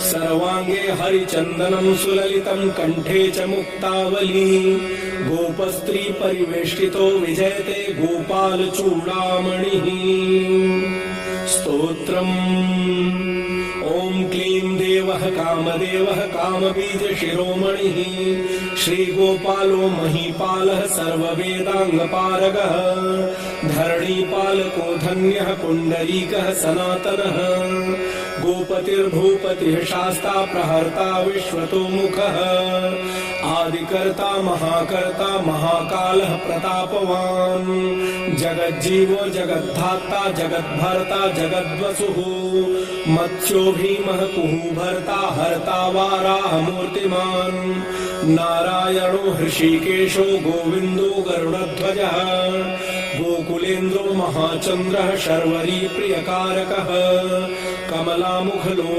सर्वांगे हरिचंदनं सुललितं कंठे च मुक्तावली गोपस्त्री परिवेष्टितो विजयते गोपाल चूडामणिः स्तोत्रम् ओम क्लीं देवः कामदेवः कामबीज शिरोमणिः श्रीगोपालो महीपालः सर्ववेदांगपारगः धरणीपालको धन्यः पुण्डरीकः सनातनः गोपतिर्भूपतिः शास्ता प्रहर्ता विश्वतोमुखः आदिकर्ता महाकर्ता महाकालः प्रतापवान् जगज्जीवो जगद्धाता जगद्भर्ता जगद्वसुः मत्स्यो भीमः कुहूभर्ता हर्ता वाराहमूर्तिमान् नारायणो हृषीकेशो गोविन्दो गरुडध्वजः गोकुलेन्द्रो महाचन्द्रः शर्वरी प्रियकारकः कमलामुखलो